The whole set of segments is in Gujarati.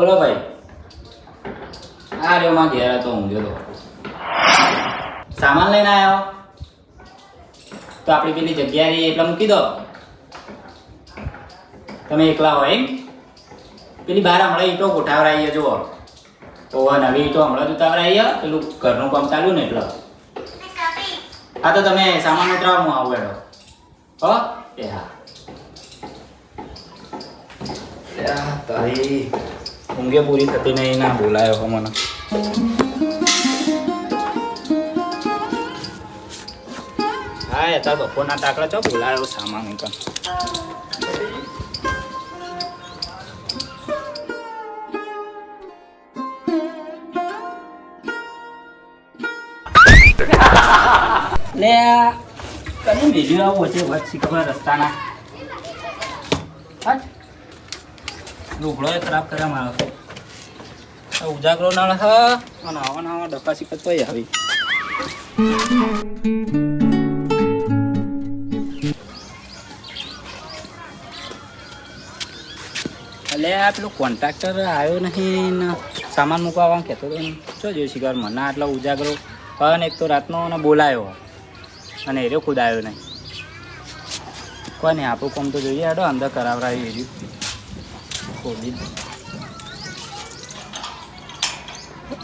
બોલો ભાઈ. આ રહ્યો માં ઘેર હતો, ઊંઘ્યો તો. સામાન લઈને આવ્યો તો આપણી પેલી જગ્યા રહી એટલે મૂકી દો. તમે એકલા હોય એમ? પેલી બહાર હમણાં ઈંટો ગોઠાવરાઈએ જુઓ. તો નવી ઈંટો હમણાં જ ઉતાવરાઈએ, પેલું ઘરનું કામ ચાલુ ને એટલે. હા તો તમે સામાન ઉતરાવો, હું આવું એડો. હો એ હા. તારી ઊંઘે પૂરી થતી નહીં, ના બોલાયો હો મને. હા એ તો બપોરના ટાકડા ચો બોલાયો સામાન ઉપર. લે કને બીજું આવું છે વચ્ચે ખબર રસ્તાના. હટ લુગડો એ ખરાબ કર્યા મારો તો. ઉજાગરો નળ હ અને આવા નવા ડબ્બા શીખત તો આવી. એટલે આ પેલો કોન્ટ્રાક્ટર આવ્યો નહીં ને સામાન મૂકવા કહેતો હતો ને શું જોયું શિકાર મને આટલો ઉજાગરો અને એક તો રાતનો અને બોલાયો અને એરો ખુદ આવ્યો નહીં. કોઈ નહીં આપણું કામ તો જોઈએ. હાડો અંદર કરાવરાવી એરી ખોલી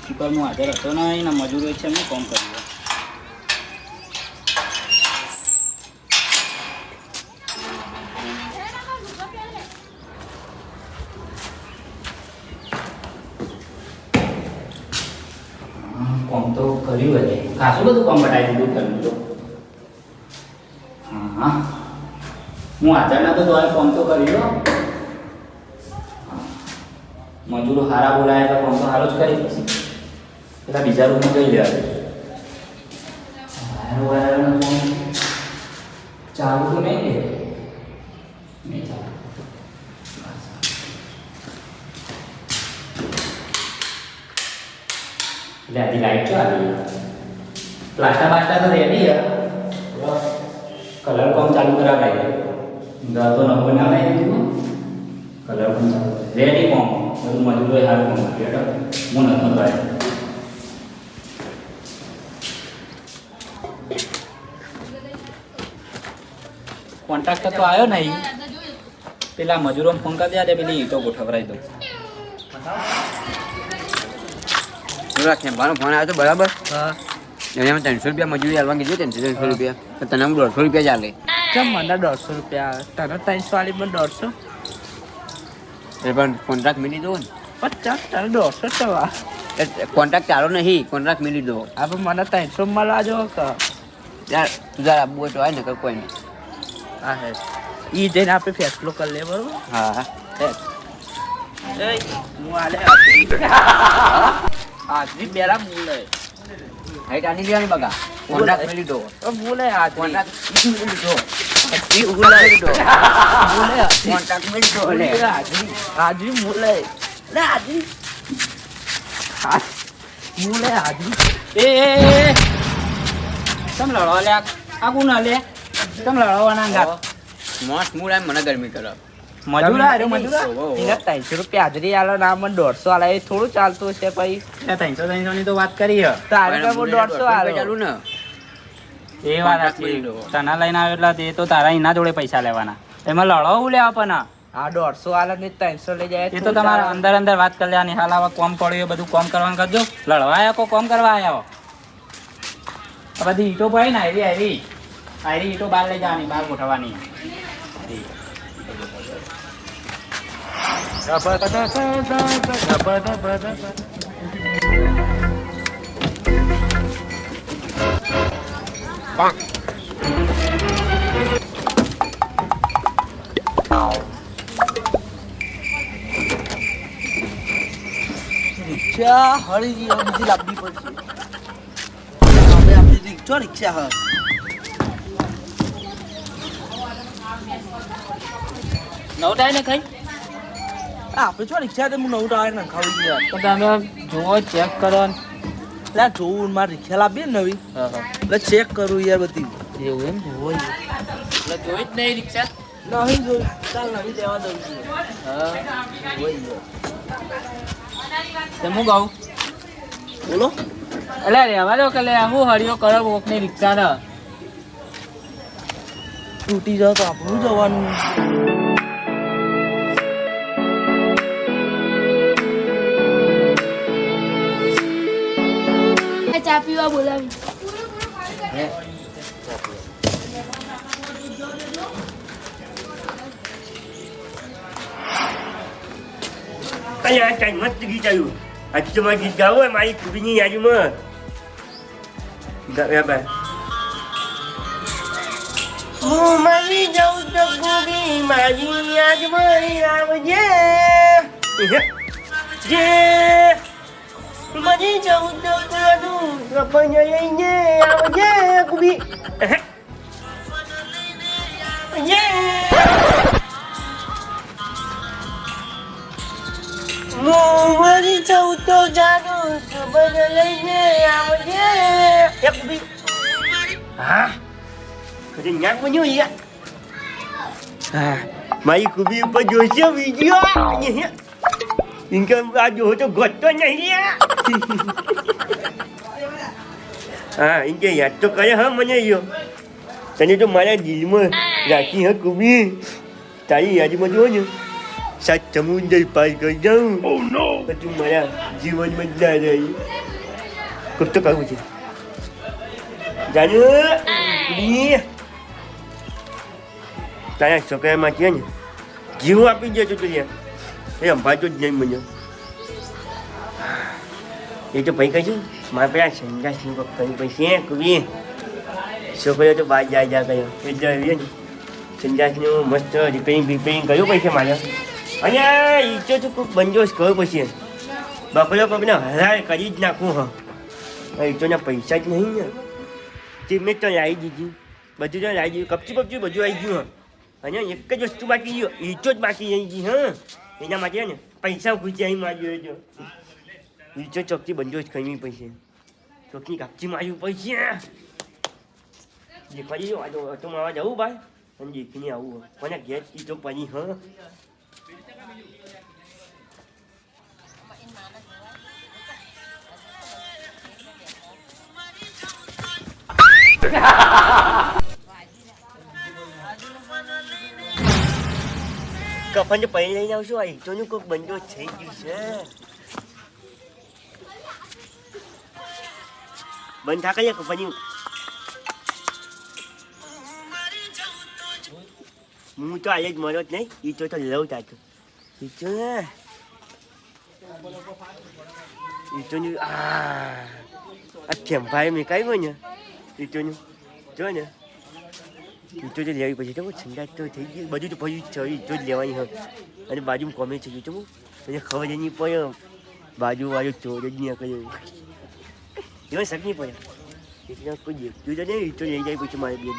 શિકાર હું હાજર હતો નહીં ને મજૂરો છે એમનું કામ કર્યું. કામ તો કર્યું હશે, ખાસું બધું કામ બતાવી દીધું કર્યું તો. હા હું હાજર નતો તો કામ તો કર્યું. મજૂરો સારા બોલાયા તો કામ તો સારું જ કરી પછી પેલા બીજા રૂમમાં જઈ લેવા. ચાલુ તો નહીં લે, નહીં ચાલુ. એટલે આથી લાઈટ ચો આવી. પ્લાસ્ટર બાસ્ટર તો રેડી હે, કલર કામ ચાલુ કરાવાય. ઘર તો નવો બનાવાય દીધું, કલર કામ ચાલુ રેડી. કામ બધું મજૂરો સારું કામ કર્યું. હું નતો ભાઈ. કોન્ટ્રાક્ટર તો આવ્યો નહીં. પેલા મજૂરોને ફોન કરી દે, પેલી ઈંટો ગોઠવરાઈ દઉં. ફોન આવ્યો તો બરાબર. હા એમાં 300 રૂપિયા મજૂરી આવવા કીધું. 300 રૂપિયા તને 150 રૂપિયા ચાલે. કેમ મને 150 રૂપિયા તને 300 વાળી મને 150? એ પણ કોન્ટ્રાક્ટ મિલી દો ને. 50 તને 150 થવા. કોન્ટ્રાક્ટ ચાલો નહીં, કોન્ટ્રાક્ટ મિલી દો. હવે મને 300 મળવા જો કે યાર તું જરા આબુ હોય તો હોય ને કોઈ નહીં. હા હે ઈ જઈને આપણે ફેસલો કરી લે બરોબર. હા હા હું આલે આજની બેરા બોલે હાઈટ આની લેવાની બગા. કોન્ટ્રાક્ટ મિલી દો. બોલે આજ કોન્ટ્રાક્ટ મિલી દો. કોન્ટ્રાક્ટ મિલી દો. આજની બોલે લે આજની બોલે આજની એ તમ લડવા લે આ કોણ લે તમ લડવાના ગાત મોસ્ટ મૂળ એમ મને ગરમી કરો. મજૂર આવ્યો મજૂર એને 300 રૂપિયા હાજરી આલો ના મને 150 આલે એ થોડું ચાલતું છે પછી. 300 ની તો વાત કરી હે. તારે તો 150 આલો ચાલુ ને એ વાત સાચી. તને લઈને આવ્યો એટલે તે તો તારા એના જોડે પૈસા લેવાના. એમાં લડવું લેવા પણ આ 150 આલે ને 300 લઈ જાય એ તો તમારા અંદર અંદર વાત કરી લેવાની. હાલ આવા કોમ પડ્યું એ બધું કોમ કરવાનું કરજો. લડવા આવ્યા કો કોમ કરવા આવ્યા. આ બધી ઈંટો પડી ને આયરી ઈંટો બહાર લઈ જવાની, બહાર ગોઠવવાની. રિક્ષા હળી બીજી લાવવી પડશે. આપણે આપણી રિક્ષા હ નવ થાય ને કઈ આપણે જો રિક્ષા હું નવું ટાયર નખાવી ગયા તો તમે જુઓ ચેક કરો. એટલે જોવું મારે રિક્ષા લાવીએ ને નવી એટલે ચેક કરું યાર બધી. એવું એમ હોય એટલે જોઈ જ નહીં રિક્ષા. નહીં જોઈ ચાલ નવી લેવા દઉં છું હા હોય ગયો. તે હું કહું બોલો એટલે રહેવા દો કે લે હું હરિયો કરો કોકની રિક્ષા ને તૂટી જાવ તો આપણું જવાનું ચા પીવા બોલાવી અહીંયા કઈ મસ્ત ગીત આવ્યું આજે તો મારે ગીત ગાવું હોય મારી કુબીની યાદીમાં બરાબર હું મરી જાઉં તો કુબી મારી યાદમાં આવજે જે મરી જાઉં તો કરું સપન લઈને આવજે કુબી મોરી ચૌતો જાનો ખબર લઈને આવજે એક બી હા કદી ન્યાક બન્યો યા હા મારી કુબી ઉપર જોશે વિડિયો ઇનકમ આ જો તો ગોતો નહીં યા હા ઇનકે યાદ તો કરે હા મને યો તને તો મારા દિલમાં રાખી હા કુબી તારી યાદમાં જો ને સાત સમુદ્ર પાર કરી જાઉં તું મારા જીવનમાં ના રહી ખૂબ તો કરવું છે જાનુ તારા છોકરામાં છે ને જીવ આપી દેજો તું એ અંભાતો જ નહીં મને એ તો ભાઈ કહીશું મારા પેલા સંદાસની કઈ પૈસા કુબી છોકરો તો બહાર જા ગયો એટલે આવીએ ને સંદાસનું મસ્ત રિપેરિંગ કર્યું પૈસા મારે અને ઈચ્છો તો ખૂબ બંજોશ કરો પછી બકરો પગને હરાર કરી જ નાખું હા ઈચ્છોના પૈસા જ નહીં ને તે મેં તો લાવી દીધી બધું તો લાવી દીધું કપચી પપચી બધું આવી ગયું હા અને એક જ વસ્તુ બાકી ગયો ઈચ્છો જ બાકી રહી ગઈ હા એના માટે ને પૈસા પૂછી આવી માર્યો જો ઈચ્છો ચોકથી બંજોશ કરી પૈસા ચોકની કપચી માર્યું પૈસા દેખવા જઈએ તો માવા જવું ભાઈ અને દેખીને આવું કોને ઘેર ઈચ્છો પડી હા કફન તો પૈ લઈને આવશું આ ઈટોનું કોઈક બંધો થઈ ગયું છે બંધ થા કરીએ કફની હું તો આજે જ મળ્યો જ નહીં ઈટો તો લઉં તાતો ઈટો ને ઈટોનું આ કેમ્પાએ મેં કાઢ્યું ને ઈટોનું જો ને ઈટો તો લેવી પછી તો ઠંડા તો થઈ ગઈ બધું તો પછી છે ઈટો જ લેવાની હોય અને બાજુમાં કોમે છે ઈટો મને ખબર જ નહીં પડે બાજુવાળો ચોર જ નહીં કર્યો એવા શક નહીં પડે એટલે કોઈ દેખતું તો નહીં ઈટો લઈ જાય પછી મારે બે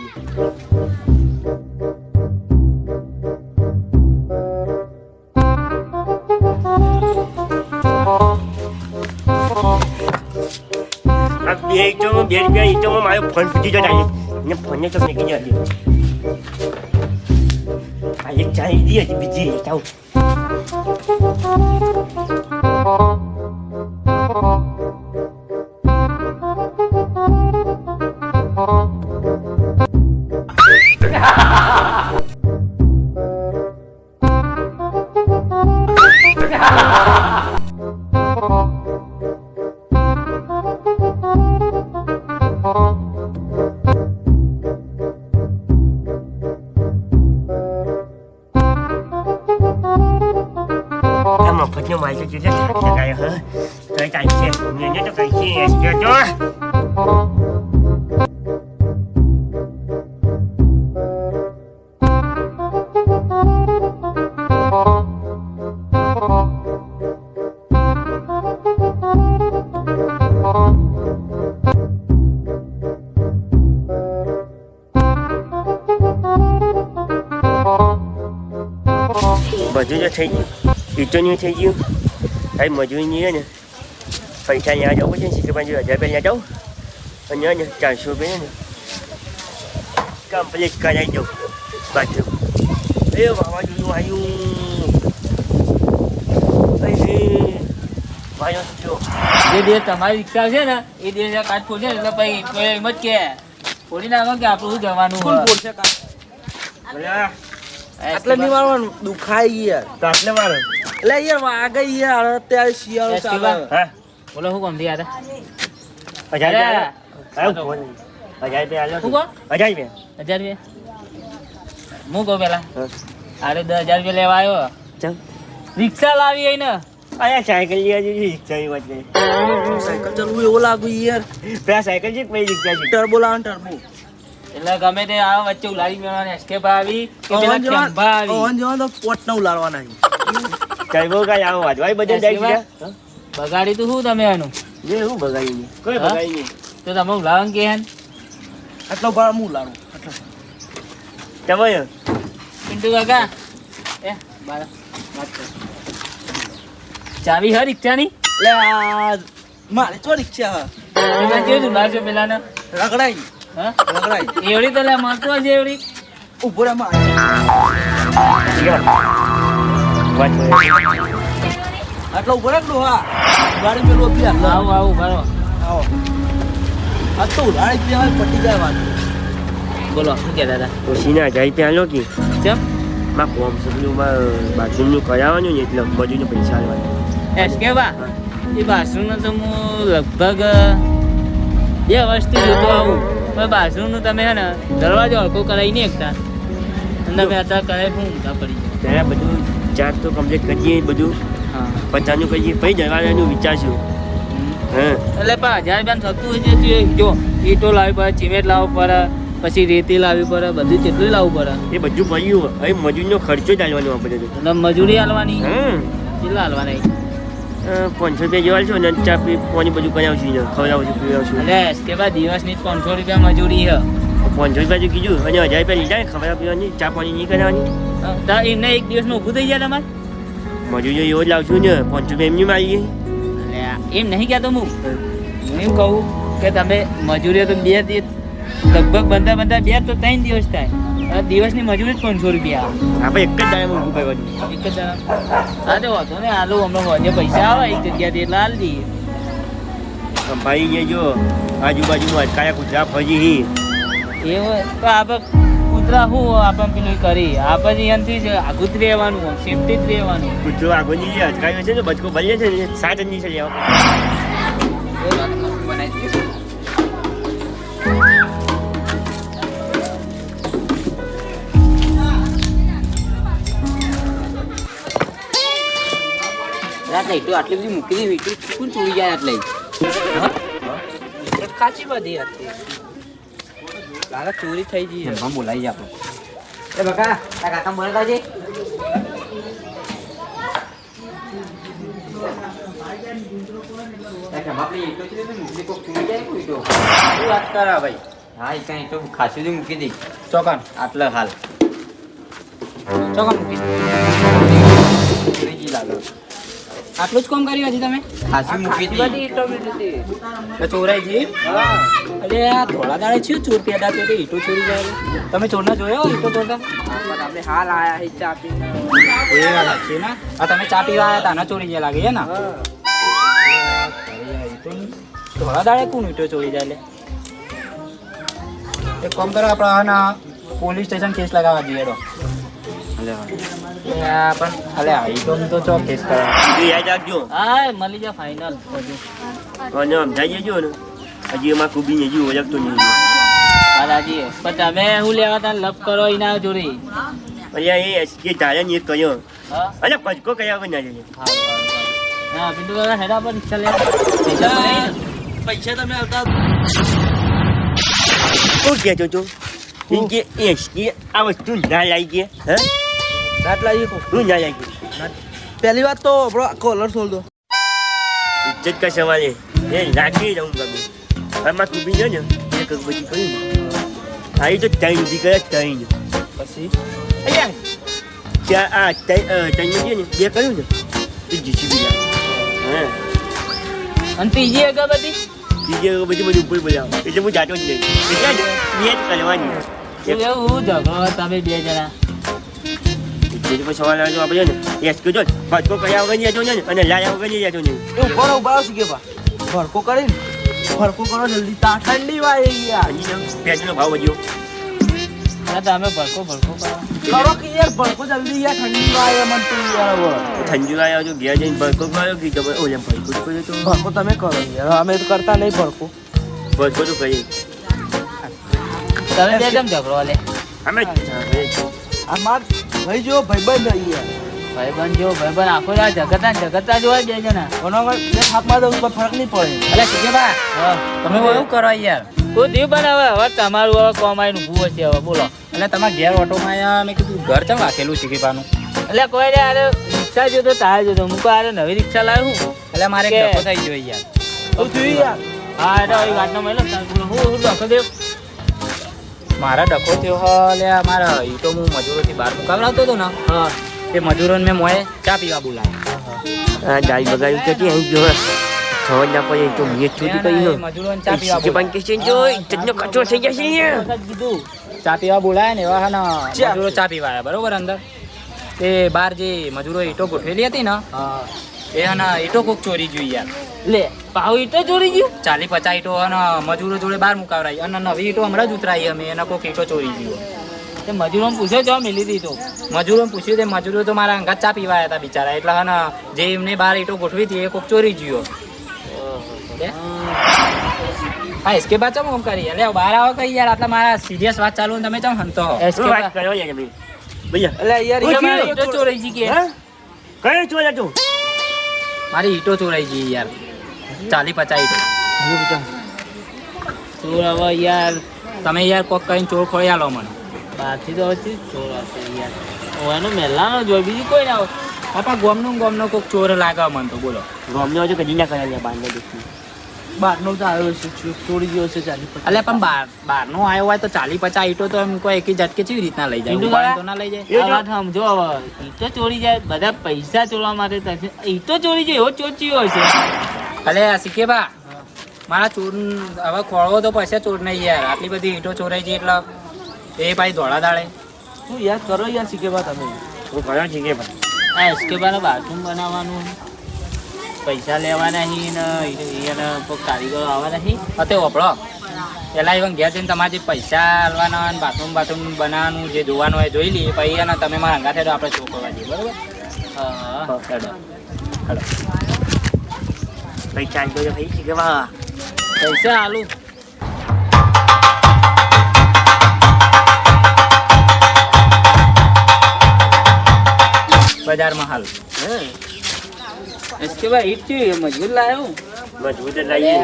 બે રૂપિયા ઈટોમાં મારો ફોન ફૂટી જતો ને ફોનને તો નીકળી જતી આ એક ચાલી દી હતી બીજી જાઉં મફતનો માલ તો કેટલા થાક લગાયો હા તો ચાલશે મેને તો કઈ છે જો બધું જો થઈ ગયું ઈટોનું થઈ ગયું ભાઈ મજૂરી ને પૈસા ત્યાં જવું છે સિત્તેર 1000 રૂપિયા જાઉં અને ને 400 રૂપિયા ને કમ્પ્લીટ કરાવી દઉં બાજુ એ વાવાઝોડું આવ્યું. વાયો થયો. જે દિવસ તમારી રિક્ષા છે ને એ દિવસે કાચ ફોડશે ને એટલે પછી કોઈ એમ જ કે ફોડી નાખો કે આપણું શું જવાનું કોણ ફોડશે કાચ? બોલ્યા આટલે નહીં મારવાનું, દુખાય યાર. તો આટલે મારો. એટલે યાર વાગે યાર, અત્યારે શિયાળો ચાલે. હા બોલો શું ગમતી યાર 1000 રૂપિયા આવ્યો ફોન. 1000 રૂપિયા આવ્યો. શું કહો? 1000 રૂપિયા. 1000 રૂપિયા હું કહું પેલા હા. અરે 10,000 રૂપિયા લેવા આવ્યો ચાલ. રિક્ષા લાવી આઈ ને અરે સાયકલ લઈ આવી રિક્ષાની વાત નહીં. સાયકલ ચલવું એવું લાગ્યું યાર. પેલા સાયકલ છે પછી રિક્ષા છે. ટર્બો લાવો ટર્બો. એટલે ગમે તે આવે વચ્ચે ઉલાડી મેળવાની એસ્કેપ આવી કે પેલા ખેંભા આવી ઓન જવા તો પોટ ન ઉલાડવાના છે. ચાલ કાંઈ આવો વાજવાય બધા જાય છે. હા? બગાડી તું શું તમે એનું જે હું બગાડી નહીં કોઈ હા? બગાડી નહીં. તો તમે ઉલાવન કે હેન આટલો ભાર હું ઉલાડું આટલો. તમે પિન્ટુ કાકા એ બાર વાત કર ચાવી હર રિક્ષાની લે આ મારી ચો રિક્ષા હા પેલા કેવું ઉલાવશો પેલાને રગડાઈ હા રગડાઈ એવડી તો લે મળતો હશે એવડી ઉભો રે માં આટલો ઉભો રે ડોહા. ગાડી પેલું આપી આટલો. આવું આવું બરો આવો. આ તો ઉલાડી પીવા પટી જાય વાત. બોલો શું કહેતા હતા ઓછીના જાય ત્યાં લો કે ચમ માં કોમ સગલું બાથરૂમનું કરાવવાનું ને એટલે મજૂરને પૈસા આલવાના. એસ્કેપા એ બાથરૂમનો તો હું લગભગ 2 વર્ષથી જોતો આવું પણ બાથરૂમનું તમે હે ને દરવાજો હલકો કરાવી નહીં એકતા અને તમે અત્યારે કરાવી હું ઊંઘા પડી જાય ત્યારે બધું ચાર્જ તો કમ્પ્લીટ કરીએ બધું હા પચાસનું કરીએ પછી દરવાજાનું વિચારશું. હા એટલે પણ 1000 રૂપિયા થતું હોય છે જો ઈંટો લાવવી પડે સિમેન્ટ લાવવું પડે પછી રેતી લાવવી પડે બધું કેટલું લાવવું પડે એ બધું ભર્યું હવે મજૂરનો ખર્ચો જ આલવાનો આપણે તો. એટલે મજૂરી આલવાની હા કેટલા આલવાના 500 રૂપિયા જેવા છે ને ચા પી પાણી બધું કરાવશું ને ખવડાવશું પીવડાવશું. એટલે એસ્કેપા દિવસની 500 રૂપિયા મજૂરી છે 500 રૂપિયા જો કીધું અને 1000 રૂપિયા લીધા ને ખવડાવવા પીવાની ચા પાણી નહીં કરાવવાની. તો એમને એક દિવસમાં ઊભું થઈ જાય તમારે મજૂરી એવો જ લાવશું ને 500 રૂપિયા એમની મારીએ. એટલે એમ નહીં કહેતો હું એમ કહું કે તમે મજૂરી તો 2 દિવસ લગભગ બંધા 2 તો 3 દિવસ થાય અને દિવસની મજૂરી જ 500 રૂપિયા આપણે એક જ દાડામાં ઊભું કરવાનું. એક જ જણા હા તો વાંધો ને આલુ હમણાં વધે પૈસા આવે એક જગ્યાથી એટલે હાલ દઈએ ભાઈ જે જો આજુબાજુમાં અટકાયા કૂતરા ફરી હી એ હોય તો આપણે કૂતરા શું આપણે પેલું કરી આપણે અહીંયાથી જ આગું જ રહેવાનું સેફટી જ રહેવાનું કૂતરો આગળની જે અટકાયો છે ને બચકો ભરીએ છે ને 7 જ નીચે લેવા. આટલી બધી મૂકી દેવી કોણ ચોરી જાય આટલે ખાસી બધી હતી લાગે ચોરી થઈ ગઈ એમાં બોલાવી જાય આપણે એ બકા તારા કાકા મળતા છે શું વાત કરા ભાઈ હા એ કાંઈ તો ખાસી બધી મૂકી દઈ ચોકન આટલે હાલ ચોકન મૂકી ચોરી લાગે આટલું જ કામ કર્યું હજી તમે ખાસી મૂકી દઈ ચોરાઈ ગઈ અરે આ ધોળા દાડે છે ચોર પેદા થયો તો ઈટો ચોરી જાય તમે ચોરના જોયો ઈટો તોડતા આપણે હાલ આયા હે ચા પીને. એ વાત છે ને આ તમે ચા પીવા આવ્યા હતા ને ચોરી ગયા લાગે છે ને ધોળા દાડે કોણ ઈટો ચોરી જાય લે એક કામ કરો આપણે આના પોલીસ સ્ટેશન કેસ લગાવવા જઈએ તો પણ અલે ઈટો તો ચો કેસ કરવા એ યાદ રાખજો હા મળી જા ફાઇનલ અને સમજાઈ જજો ને હજી એમાં કુબીને હજી ઓળખતો નહીં. દાદાજી પણ તમે શું લેવા તા લપ કરો એના જોડી અહીંયા એ કે ધારે ને એક કહ્યો હા અને પચકો કયા વગર ના જઈએ. હા પિન્ટુ કાકા હેડા પર રિક્ષા લે પૈસા તો નહીં ને? પૈસા તમે આવતા શું કહેતો તો એમ કે કે આ વસ્તુ ના લાગી ગઈ હે રાત લાગી કો. શું ના લાગી પહેલી વાત તો આપણો કોલર છોડ દો. ઇજ્જત કા સવાલ એ રાખી રહું ગમે આમાં કુબી ને એક બધી કહ્યું આવી તો ત્રણ ઉભી કરે ત્રણ પછી અહીંયા ત્યાં આ ત્રણ ને બે કર્યું ને તો જીસીબી લાગે હા અને ત્રીજી અગરબત્તી બીજે બધી બધી ઉપર બોલાવો એટલે હું જાતો જ નહીં એટલે બે જ કરવાની શું એવું ઝઘડો તમે બે જણા બીજું કોઈ સવાલ આવે તો આપણે છે ને એસક્યુ જો ભટકો કર્યા વગર જતો ને અને લાયા વગર નહીં જતો ને એ ઉપર ઉભા રહો શીખે બા ભડકો કરીને ભડકો કરો જલ્દી ઠંડી વાય યાર પેટ્રોલનો ભાવ વધ્યો તમે ભડકો કરો કે યાર ભડકો જલ્દી યાર ઠંડી વાય મન તો યાર હવે ઠંડી આવ્યો જો ઘેર જઈને ભટકો કર્યો કે તમે ઓલે ભટકો જ કર્યો તો ભડકો તમે કરો યાર અમે તો કરતા નહીં ભડકો ભટકો તો કરીએ તમે બે કેમ ઝઘડો લે અમે અમાર ભાઈ જો ભાઈબંધ યાર ભાઈબંધ આખો જગતા જોવા બે જણા કોનો બે થાપમાં તો કોઈ ફરક નહીં પડે અલે શીખે બા તમે એવું કરો યાર કોઈ દીવ બનાવે હવે તમારું હવે કોમાઈ નું ભૂવો છે હવે બોલો એટલે તમારા ઘેર ઓટોમાં આયા મેં કીધું ઘર ચમ રાખેલું શીખી પાનું એટલે કોઈ રે અરે રિક્ષા જોતો તારે જોતો મૂકો અરે નવી રિક્ષા લાવ્યું હું એટલે મારે એક ડખો થઈ ગયો યાર તું જોઈ યાર હા એટલે એ વાતનો મળ્યો હું ડખો દેવ મારા ડખો થયો હો લે મારા ઈ તો હું મજૂરોથી બહાર મુકાવડાવતો હતો ને હા એ મજૂરોને મેં મોએ ચા પીવા બોલાવ્યા આ દાઈ બગાડ્યું કે અહીં જો ખબર ના પડે તો મેં છૂટી કરી મજૂરોને ચા પીવા કે પણ કે જો ઇજ્જતનો કચરો થઈ જશે અહીંયા કીધું ચા પીવા બોલાયા ને એવા હા મજૂરો ચા પીવા આવ્યા બરોબર અંદર એ બહાર જે મજૂરો ઈટો ગોઠવેલી હતી ને એ હા ઈટો કોક ચોરી જોઈ યાર લે પાવ ઈટો ચોરી ગયું 40-50 ઈટો અને મજૂરો જોડે બહાર મુકાવરાઈ અને નવી ઈટો હમણાં જ ઉતરાઈ અમે એના કોક ઈટો ચોરી ગયો તે મજૂરોને પૂછ્યો જો મિલી દીધો મજૂરોને પૂછ્યું તે મજૂરો તો મારા અંગાત ચા પીવા આવ્યા હતા બિચારા એટલે હા જે એમને બહાર ઈટો ગોઠવી હતી એ કોક ચોરી ગયો હા એસકે બા ચમ ઓમ કરી લે બહાર આવો કઈ યાર આટલા મારા સિરિયસ વાત ચાલુ તમે ચમ હંતો હો શું વાત કરો યાર તમે ભૈયા એટલે યાર ઓય, ઈ ઈટો ચોરાઈ ગઈ કે કઈ ચોર તું મારી ઈટો ચોરાઈ ગઈ યાર 40-50 ઈટો ચોર હવે યાર તમે યાર કોક કઈ ચોર ખોઈ આલો મને બાકી તો હતી ચોર હશે યાર એનો મેલાનો જોઈ બીજી કોઈ ના હોય આપણા ગોમનો કોક ચોર લાગે મને તો બોલો ગોમનો હજુ કદી ના કર્યા બાંધને દેખી બહારનો તો આવ્યો છે ચોરી ગયો છે 40-50 એટલે પણ બહારનો આવ્યો હોય તો 40-50 ઈટો તો એમ કોઈ એકી ઝટકે કેવી રીતના લઈ જાય ઉપાડીને તો ના લઈ જાય આ વાત સમજો હવે ઈટો ચોરી જાય બધા પૈસા ચોરવા માટે ઈટો ચોરી જાય એવો ચોર ચીયો છે અલે આ શીખે બા મારા ચોર હવે ખોળવો તો પૈસા ચોર નહીં યાર આટલી બધી ઈટો ચોરાઈ ગઈ એટલે એ ભાઈ ધોળા દાડે તું યાદ કરો યાર શીખે બા તમે હું કર્યો છે કે ભાઈ આ એસ્કેબાનું બાથરૂમ બનાવવાનું પૈસા લેવાના નહીં ને એને કોઈ કારીગરો આવવાના નહીં તે વપડો પેલા even ઘેર જઈને તમારે જે પૈસા આલવાના હોય બાથરૂમ બનાવવાનું જે જોવાનું હોય જોઈ લઈએ પછી એને તમે મારા અંગાથે તો આપણે ચોકવા દઈએ બરોબર હા હેડો ભાઈ ચાલ તો ભાઈ છે કે વાહ પૈસા આલુ બજારમાં હાલ એસકે ભાઈ ઈટ છે મજબૂત લાયો મજબૂત જ લાગી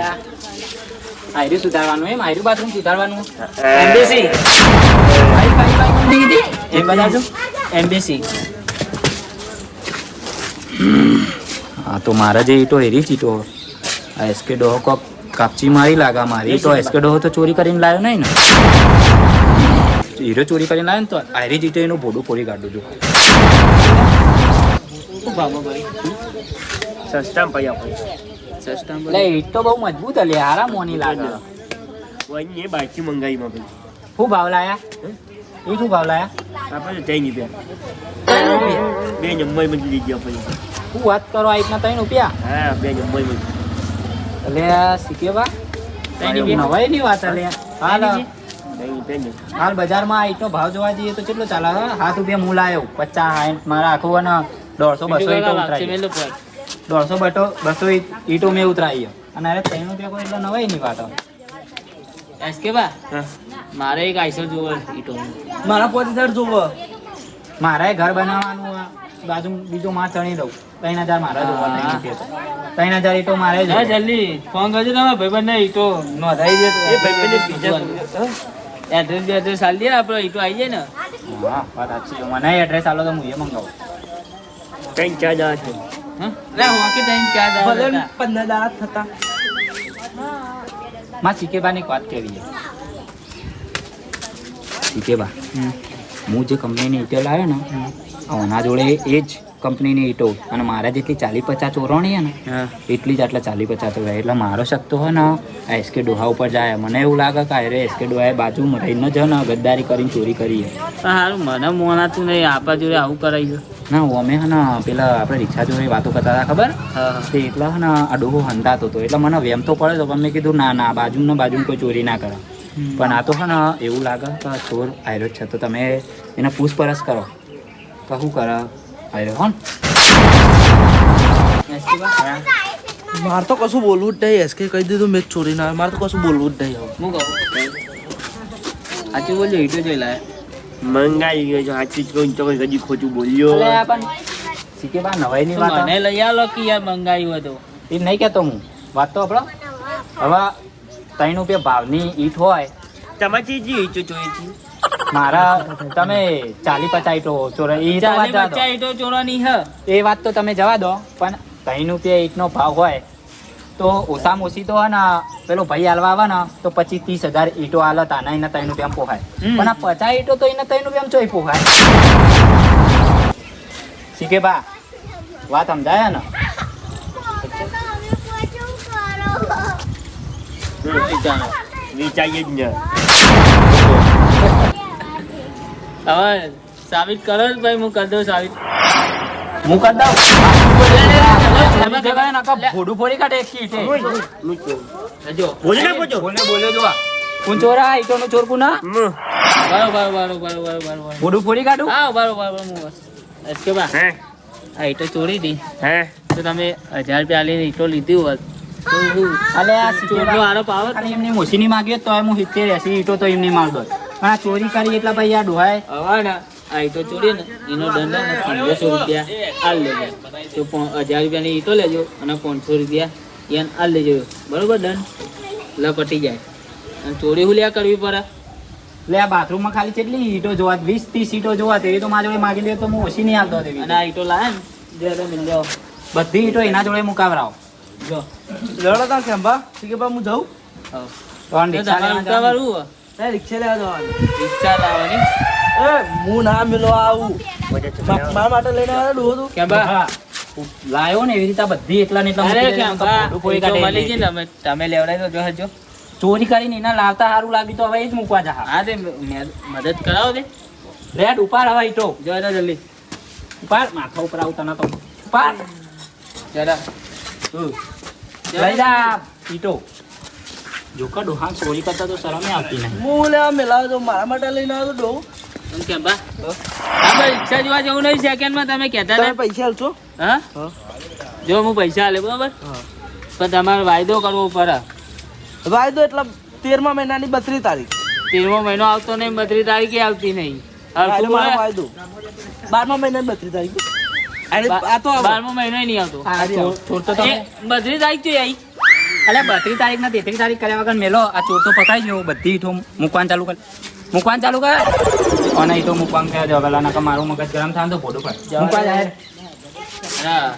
આયરી સુધારવાનું એમ આયરી બાથરૂમ સુધારવાનું એમબીસી એ બતાવજો એમબીસી હા તો મારા જે ઈટો હેરી જ ઈટો આ એસકે ડોહો કોક કાપચી મારી લાગા મારી તો એસકે ડોહો તો ચોરી કરીને લાવ્યો નહીં ને હીરો ચોરી કરીને લાવ્યો ને તો આયરી જ ઈટો એનું ભોડું ફોડી કાઢું છું શું ભાવ ભાઈ સસ્તા ભાઈ આપણે એટલે ઈટ તો બહુ મજબૂત હલે હારા મોની લાગે વही એ બાકી મંગાવી માં ભાઈ શું ભાવ લાયા એ શું ભાવ લાયા આપણે તો 3 રૂપિયા 2 નંબર માં લઈ ગયા પછી શું વાત કરો આ રીતના 3 રૂપિયા હા 2 નંબર માં એટલે શીખે બા નવાઈ ની વાત હલે હાલ બજારમાં આ ઈટનો ભાવ જોવા જઈએ તો કેટલો ચાલે 7 રૂપિયા હું લાયો 50-60 મારા આખું અને 150-200 ઈટો ઉતરાઈ 150-200 ઈટો મેં ઉતરાઈ અને અરે 3 રૂપિયા કોઈ એટલે નવાઈ ની વાત એસકે બા મારે એક આઈસર જોવો ઈટો મારા 5000 જોવો મારે ઘર બનાવવાનું બાજુ બીજો માં ચણી દઉં 3000 મારા જોવા 3000 ઈટો મારે જલ્દી ફોન કરજો તમે ભાઈબંધ ને ઈટો નોંધાઈ દે એ ભાઈબંધ બીજા એડ્રેસ આલ દે આપણે ઈટો આવી જાય ને હા વાત સાચી છે મને એડ્રેસ આલો તો હું એ મંગાવું 3-4 દાડા છે લે હોકી તઈ ક્યાં ભલે જાય 15 દાડા થતા માં ચીકેબાની એક વાત કેવી છે ચીકેબા હું જે કંપનીની ઈટો લાવ્યો ને ઓના જોડે એ જ કંપનીની ઈટો અને મારા જેટલી 40-50 ચોરણી ને હા એટલી જ આટલા 40-50 ચોરાય એટલે મારો શક તો હોય ને આ એસકે ડોહા ઉપર જાય. મને એવું લાગે કે અરે એસકે ડોહાએ બાજુમાં રહીને જ ને ગદ્દારી કરીને ચોરી કરી. સારું મને મોનાતું નહીં આપા જોડે આવું કરાયું. ના અમે હે ને પેલા આપણે રિક્ષા જોડે વાતો કરતા હતા ખબર તે એટલા હે ને આ ડોહો હંતાતો હતો એટલે મને વેમ તો પડે તો પણ મેં કીધું ના ના બાજુમાં કોઈ ચોરી ના કરે. પણ આ તો હે ને એવું લાગે કે ચોર આયરો છે તો તમે એને પૂછપરછ કરો તો શું કરે આયરો હો ને? મારે તો કશું બોલવું જ નહીં. એસકે કહી દીધું મેં જ ચોરી ના મારે તો કશું બોલવું જ નહીં હવે. હું કહું સાચું બોલ્યો ઈટો જોઈ લાય. મંગાઈ ગયો છો સાચું જ કહું તો કદી ખોટું બોલ્યો. અલે આ પણ શીખે બા નવાઈની વાત મને લઈ આલો કે યાર મંગાવ્યું હતું. એ નહીં કહેતો હું વાત તો આપણો હવે 3 રૂપિયા ભાવની ઈટ હોય તમારી જે ઈટો જોઈ હતી મારા તમે 40-50 ઈટો ચોરે એ તો વાત જવા દો. 40-50 ઈટો ચોરવાની હ. એ વાત તો તમે જવા દો પણ 3 રૂપિયા ઈટનો ભાવ હોય તો ઓછામાં ઓછી તો હે ને પેલો ભાઈ હાલવા આવે ને તો 25-30 હજાર ઈટો હાલે તાના એને 3 રૂપિયામાં પોહાય. પણ આ 50 ઈટો તો એને 3 રૂપિયામાં ચોઈ પોહાય. શીખે બા વાત સમજાય ને? વિચારીએ જ ને. હવે સાબિત કરો જ ભાઈ હું કરી દઉં સાબિત. હું કરી દઉં ભોડું ફોડી કાઢે એક ઈટે. જો બોલે ના પોચો. બોલ્યો જો કોણ ચોરા ઈટો નો ચોર કુના બરોબર. ભોડું ફોડી કાઢું. હા બરોબર હું એસકે બા હે આ ઈટો ચોરી હતી હે તો તમે 1000 રૂપિયા આલીને ઈટો લીધી હોત તો શું અલે આ ચોરનો આરોપ આવે ખાલી એમની મોસીની માંગ્યો તો હું 70-80 ઈટો તો એમની માલ દો. પણ આ ચોરી કરી એટલા ભાઈ આ ડોહાય હવે ને આ ઈટો ચોરી ને એનો દંડ ને 1500 રૂપિયા આલ લેજો. તો 1000 રૂપિયાની ઈટો લેજો અને 500 રૂપિયા એને આલ લેજો. બરોબર દંડ લે પટી જાય. અને ચોરી હું લ્યા કરવી પડે. એટલે આ બાથરૂમમાં ખાલી કેટલી ઈટો જોવા 20-30 ઈટો જોવા તેવી તો મારા જોડે માગી લે તો હું ઓછી નહીં આવતો તેવી. અને આ ઈટો લાવે ને જે તમે લ્યો બધી ઈટો એના જોડે મુકાવરાવો. જો લડો તા કેમ્બા ઠીક બા હું જાઉં. હા. તો આ તો રિક્ષા તમારે લેવા જવાનું. ઉતાવળવું એ રિક્ષા લેવા જવાનું. રિક્ષા લાવવાની એ હું ના મેલો આવું મારા માટે લઈને આવ્યો ડોહો તું. કે બા હા. લાયો ને એવી રીતે આ બધી એટલા ને એટલા અરે મૂકી કેમ દે, તો બા ભોડું ફોડી ઈટો કાઢે મળી છે એટલે. ને તમે લેવડાવી તો જો ચોરી કરીને એના લાવતા સારું લાગ્યું તો હવે એ જ મૂકવા જા. હા તે મદદ કરાવો દે રેડ ઉપાડ હવે ઈટો જો જલ્દી ઉપાડ માથા ઉપર આવતા ના તો ઉપાડ જરા લઈ જા ઈટો. જોકા ડોહા ચોરી કરતા તો શરમે આવતી નહીં. હું લેવા મેલાવ્યો તો મારા માટે લઈને આવ્યો તો ડોહો. એમ કેમ બા હા ભાઈ રિક્ષા જોવા જવું નહીં સેકન્ડમાં તમે કહેતા તમે ને પૈસા આલશો? હા હા. જો હું પૈસા આલે બરાબર હા. પણ તમારે વાયદો કરવો પડે. વાયદો એટલા 13મા મહિનાની 32 તારીખ. 13મો મહિનો આવતો નહીં 32 તારીખે આવતી નહીં. એટલે મારો વાયદો 12મા મહિનાની 32 તારીખ. અરે આ તો આવે. 12મો મહિનો નહીં આવતો. આ ચોર તો તમે 32 તારીખ તો આવી. અલે 32 તારીખ ના 33 તારીખ કર્યા વગર મેલો આ ચોર તો પકડાઈ ગયો. બધી ઈટો મૂકવાનું ચાલુ કર અને ઈટો મૂકવાનું કહે જો પેલા નકા મારું મગજ ગરમ થાય ને તો ભોડું પર મૂકવા જાય. હા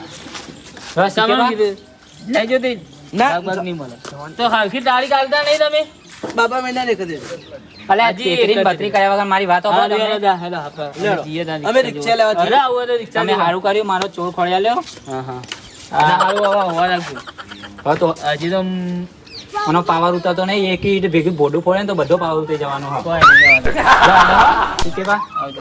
બસ સામાન શીખે કીધું લેજો તે ના. લગભગ નહીં મળે તો હાલથી તારીખ આલતા નહીં તમે. બાબા મહિના દેખ દે. અલે હજી 33 32 કર્યા વગર મારી વાતો હા, તમે. હેલો જા, હેલો, આપણે જઈએ ત્યાં અમે રિક્ષા લેવા જઈએ. અરે, આવું હોય તો રિક્ષા તમે લેવા. સારું કર્યું મારો ચોર ખોળ્યા લ્યો. હા હા સારું હવે હોવા રાખજો. હવે તો હજી તો આનો પાવર ઉતારતો નહીં. એક ઈટ ભેગી ભોડું ફોડે ને તો બધો પાવર ઉતરી જવાનો. હા કોઈ નહીં જવાનું. ઠીક છે બા. આવજો.